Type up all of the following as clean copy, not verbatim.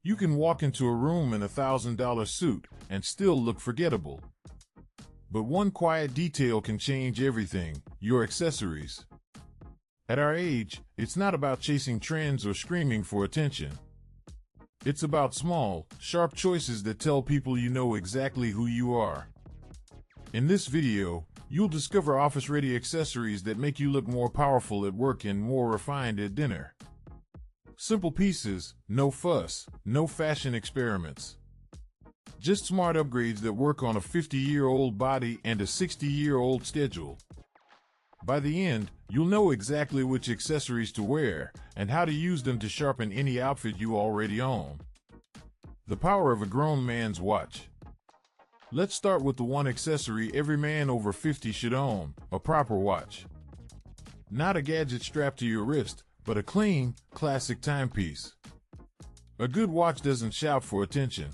You can walk into a room in $1,000 suit and still look forgettable. But one quiet detail can change everything: your accessories. At our age, it's not about chasing trends or screaming for attention. It's about small, sharp choices that tell people you know exactly who you are. In this video, you'll discover office-ready accessories that make you look more powerful at work and more refined at dinner. Simple pieces, no fuss, no fashion experiments. Just smart upgrades that work on a 50-year-old body and a 60-year-old schedule. By the end, you'll know exactly which accessories to wear and how to use them to sharpen any outfit you already own. The power of a grown man's watch. Let's start with the one accessory every man over 50 should own: a proper watch. Not a gadget strapped to your wrist, but a clean, classic timepiece. A good watch doesn't shout for attention.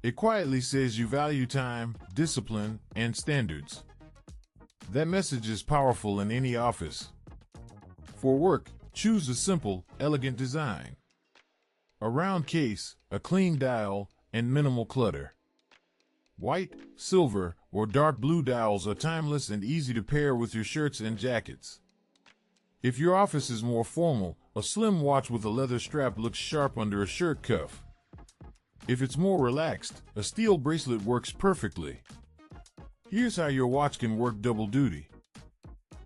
It quietly says you value time, discipline, and standards. That message is powerful in any office. For work, choose a simple, elegant design. A round case, a clean dial, and minimal clutter. White, silver, or dark blue dials are timeless and easy to pair with your shirts and jackets. If your office is more formal, a slim watch with a leather strap looks sharp under a shirt cuff. If it's more relaxed, a steel bracelet works perfectly. Here's how your watch can work double duty.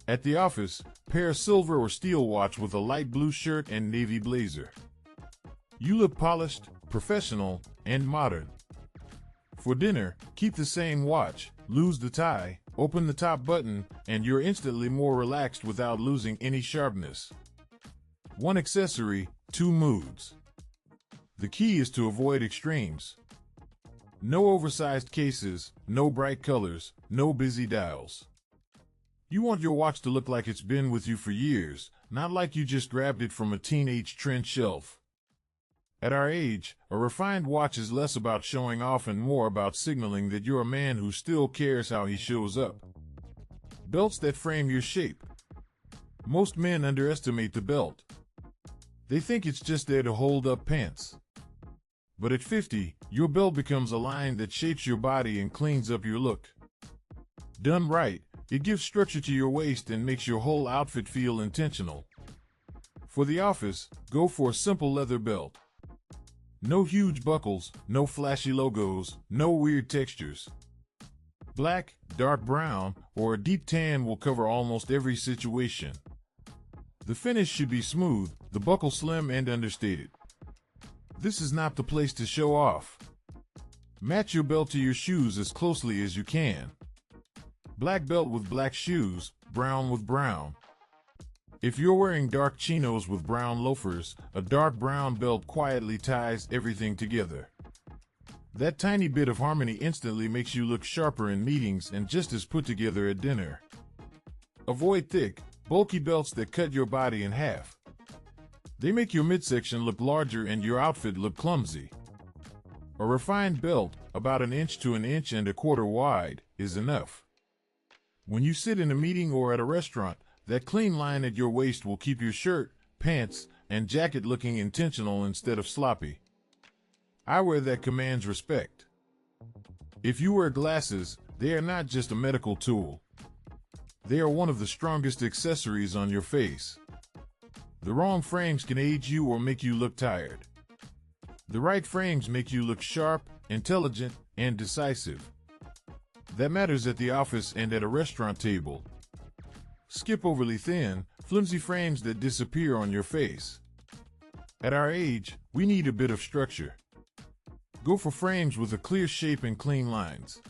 At the office, pair a silver or steel watch with a light blue shirt and navy blazer. You look polished, professional, and modern. For dinner, keep the same watch, lose the tie, open the top button, and you're instantly more relaxed without losing any sharpness. One accessory, two moods. The key is to avoid extremes. No oversized cases, no bright colors, no busy dials. You want your watch to look like it's been with you for years, not like you just grabbed it from a teenage trend shelf. At our age, a refined watch is less about showing off and more about signaling that you're a man who still cares how he shows up. Belts that frame your shape. Most men underestimate the belt. They think it's just there to hold up pants. But at 50, your belt becomes a line that shapes your body and cleans up your look. Done right, it gives structure to your waist and makes your whole outfit feel intentional. For the office, go for a simple leather belt. No huge buckles, no flashy logos, no weird textures. Black, dark brown, or a deep tan will cover almost every situation. The finish should be smooth, the buckle slim and understated. This is not the place to show off. Match your belt to your shoes as closely as you can. Black belt with black shoes, brown with brown. If you're wearing dark chinos with brown loafers, a dark brown belt quietly ties everything together. That tiny bit of harmony instantly makes you look sharper in meetings and just as put together at dinner. Avoid thick, bulky belts that cut your body in half. They make your midsection look larger and your outfit look clumsy. A refined belt, about 1 inch to 1 1/4 inches wide, is enough. When you sit in a meeting or at a restaurant, that clean line at your waist will keep your shirt, pants, and jacket looking intentional instead of sloppy. Eyewear that commands respect. If you wear glasses, they are not just a medical tool. They are one of the strongest accessories on your face. The wrong frames can age you or make you look tired. The right frames make you look sharp, intelligent, and decisive. That matters at the office and at a restaurant table. Skip overly thin, flimsy frames that disappear on your face. At our age, we need a bit of structure. Go for frames with a clear shape and clean lines.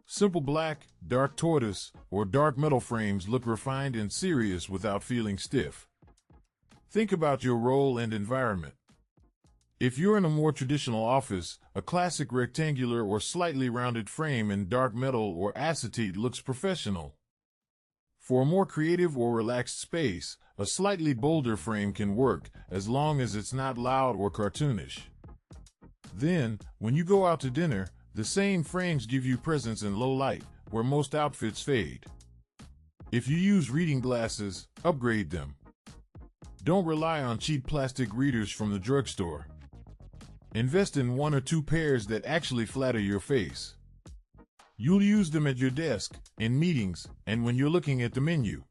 Simple black, dark tortoise, or dark metal frames look refined and serious without feeling stiff. Think about your role and environment. If you're in a more traditional office, a classic rectangular or slightly rounded frame in dark metal or acetate looks professional. For a more creative or relaxed space, a slightly bolder frame can work, as long as it's not loud or cartoonish. Then, when you go out to dinner, the same frames give you presence in low light, where most outfits fade. If you use reading glasses, upgrade them. Don't rely on cheap plastic readers from the drugstore. Invest in 1 or 2 pairs that actually flatter your face. You'll use them at your desk, in meetings, and when you're looking at the menu.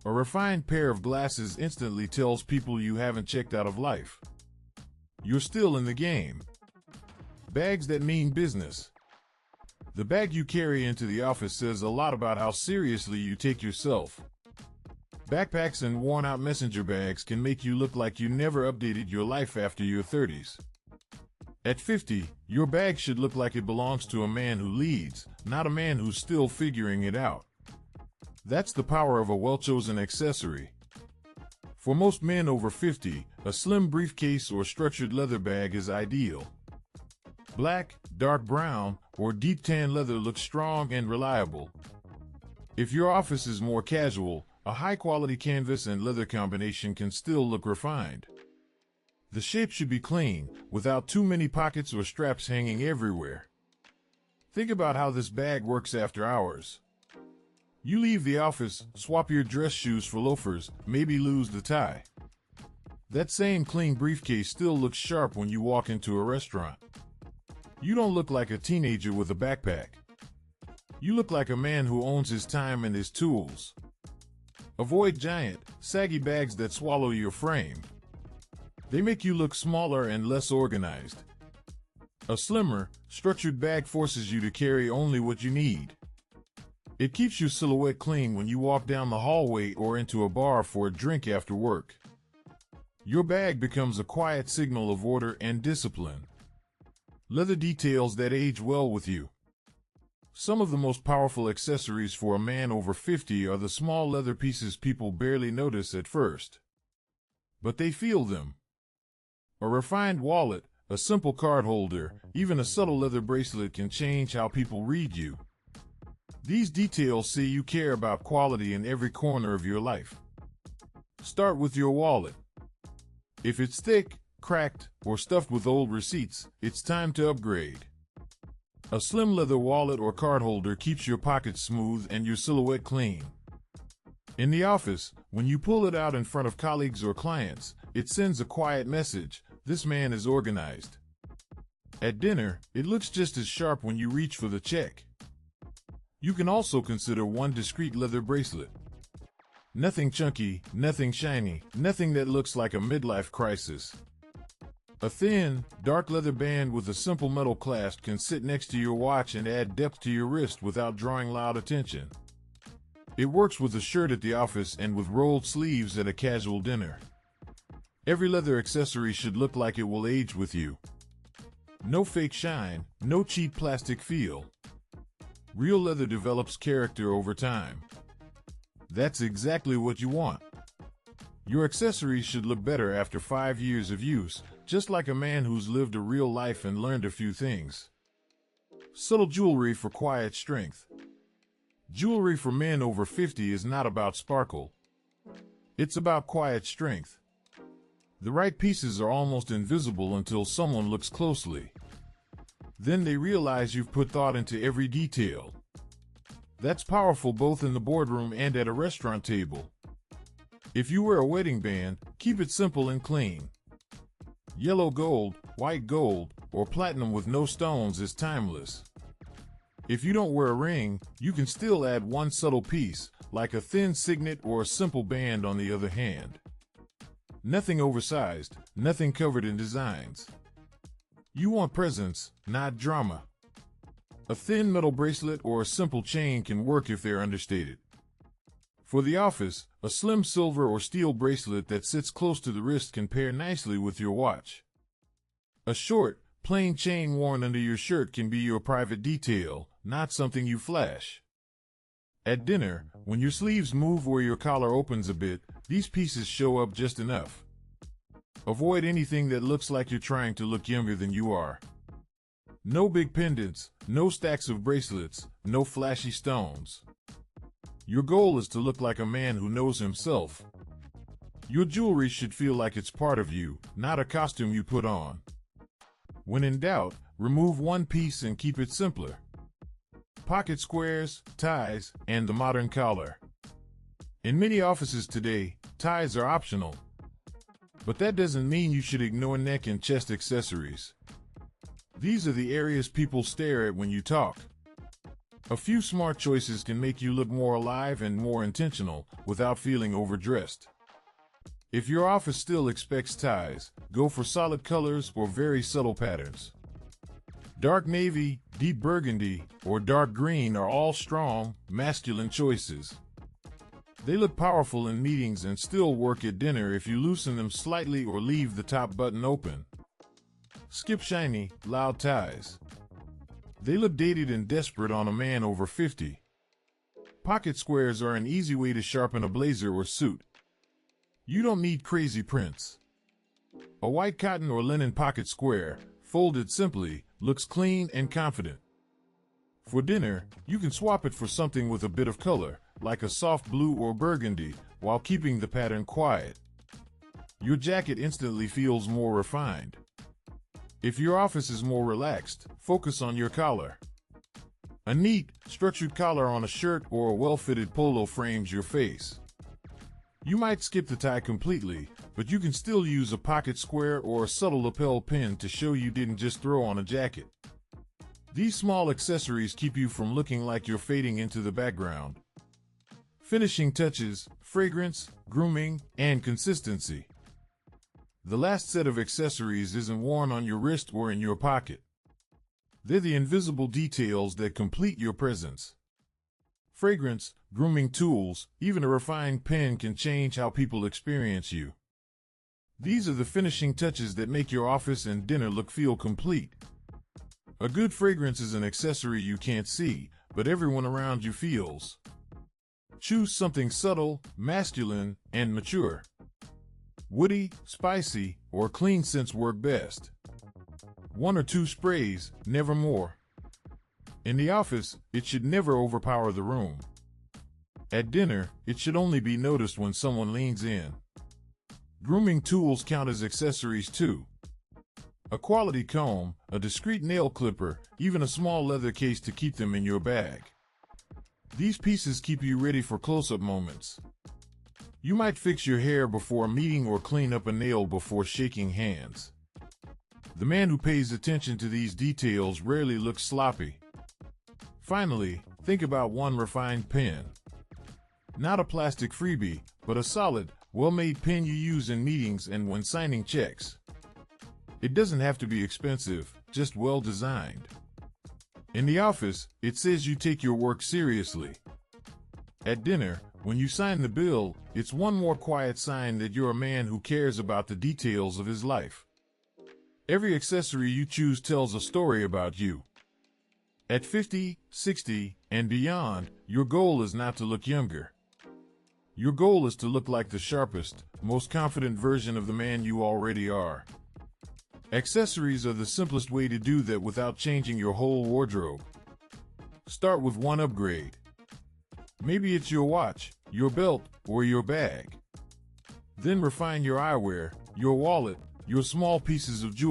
A refined pair of glasses instantly tells people you haven't checked out of life. You're still in the game. Bags that mean business. The bag you carry into the office says a lot about how seriously you take yourself. Backpacks and worn-out messenger bags can make you look like you never updated your life after your 30s. At 50, your bag should look like it belongs to a man who leads, not a man who's still figuring it out. That's the power of a well-chosen accessory. For most men over 50, a slim briefcase or structured leather bag is ideal. Black, dark brown, or deep tan leather looks strong and reliable. If your office is more casual, a high-quality canvas and leather combination can still look refined. The shape should be clean, without too many pockets or straps hanging everywhere. Think about how this bag works after hours. You leave the office, swap your dress shoes for loafers, maybe lose the tie. That same clean briefcase still looks sharp when you walk into a restaurant. You don't look like a teenager with a backpack. You look like a man who owns his time and his tools. Avoid giant, saggy bags that swallow your frame. They make you look smaller and less organized. A slimmer, structured bag forces you to carry only what you need. It keeps your silhouette clean when you walk down the hallway or into a bar for a drink after work. Your bag becomes a quiet signal of order and discipline. Leather details that age well with you. Some of the most powerful accessories for a man over 50 are the small leather pieces people barely notice at first. But they feel them. A refined wallet, a simple card holder, even a subtle leather bracelet can change how people read you. These details say you care about quality in every corner of your life. Start with your wallet. If it's thick, cracked, or stuffed with old receipts, it's time to upgrade. A slim leather wallet or card holder keeps your pockets smooth and your silhouette clean. In the office, when you pull it out in front of colleagues or clients, it sends a quiet message: this man is organized. At dinner, it looks just as sharp when you reach for the check. You can also consider one discreet leather bracelet. Nothing chunky, nothing shiny, nothing that looks like a midlife crisis. A thin, dark leather band with a simple metal clasp can sit next to your watch and add depth to your wrist without drawing loud attention. It works with a shirt at the office and with rolled sleeves at a casual dinner. Every leather accessory should look like it will age with you. No fake shine, no cheap plastic feel. Real leather develops character over time. That's exactly what you want. Your accessories should look better after 5 years of use, just like a man who's lived a real life and learned a few things. Subtle jewelry for quiet strength. Jewelry for men over 50 is not about sparkle. It's about quiet strength. The right pieces are almost invisible until someone looks closely. Then they realize you've put thought into every detail. That's powerful both in the boardroom and at a restaurant table. If you wear a wedding band, keep it simple and clean. Yellow gold, white gold, or platinum with no stones is timeless. If you don't wear a ring, you can still add one subtle piece, like a thin signet or a simple band on the other hand. Nothing oversized, nothing covered in designs. You want presence, not drama. A thin metal bracelet or a simple chain can work if they're understated. For the office, a slim silver or steel bracelet that sits close to the wrist can pair nicely with your watch. A short, plain chain worn under your shirt can be your private detail, not something you flash. At dinner, when your sleeves move or your collar opens a bit, these pieces show up just enough. Avoid anything that looks like you're trying to look younger than you are. No big pendants, no stacks of bracelets, no flashy stones. Your goal is to look like a man who knows himself. Your jewelry should feel like it's part of you, not a costume you put on. When in doubt, remove one piece and keep it simpler. Pocket squares, ties, and the modern collar. In many offices today, ties are optional. But that doesn't mean you should ignore neck and chest accessories. These are the areas people stare at when you talk. A few smart choices can make you look more alive and more intentional without feeling overdressed. If your office still expects ties, go for solid colors or very subtle patterns. Dark navy, deep burgundy, or dark green are all strong, masculine choices. They look powerful in meetings and still work at dinner if you loosen them slightly or leave the top button open. Skip shiny, loud ties. They look dated and desperate on a man over 50. Pocket squares are an easy way to sharpen a blazer or suit. You don't need crazy prints. A white cotton or linen pocket square, folded simply, looks clean and confident. For dinner, you can swap it for something with a bit of color, like a soft blue or burgundy, while keeping the pattern quiet. Your jacket instantly feels more refined. If your office is more relaxed, focus on your collar. A neat, structured collar on a shirt or a well-fitted polo frames your face. You might skip the tie completely, but you can still use a pocket square or a subtle lapel pin to show you didn't just throw on a jacket. These small accessories keep you from looking like you're fading into the background. Finishing touches, fragrance, grooming, and consistency. The last set of accessories isn't worn on your wrist or in your pocket. They're the invisible details that complete your presence. Fragrance, grooming tools, even a refined pen can change how people experience you. These are the finishing touches that make your office and dinner feel complete. A good fragrance is an accessory you can't see, but everyone around you feels. Choose something subtle, masculine, and mature. Woody, spicy, or clean scents work best. 1 or 2 sprays, never more. In the office, it should never overpower the room. At dinner, it should only be noticed when someone leans in. Grooming tools count as accessories too. A quality comb, a discreet nail clipper, even a small leather case to keep them in your bag. These pieces keep you ready for close-up moments. You might fix your hair before a meeting or clean up a nail before shaking hands. The man who pays attention to these details rarely looks sloppy. Finally, think about one refined pen. Not a plastic freebie, but a solid, well-made pen you use in meetings and when signing checks. It doesn't have to be expensive, just well-designed. In the office, it says you take your work seriously. At dinner, when you sign the bill, it's one more quiet sign that you're a man who cares about the details of his life. Every accessory you choose tells a story about you. At 50, 60, and beyond, your goal is not to look younger. Your goal is to look like the sharpest, most confident version of the man you already are. Accessories are the simplest way to do that without changing your whole wardrobe. Start with one upgrade. Maybe it's your watch, your belt, or your bag. Then refine your eyewear, your wallet, your small pieces of jewelry.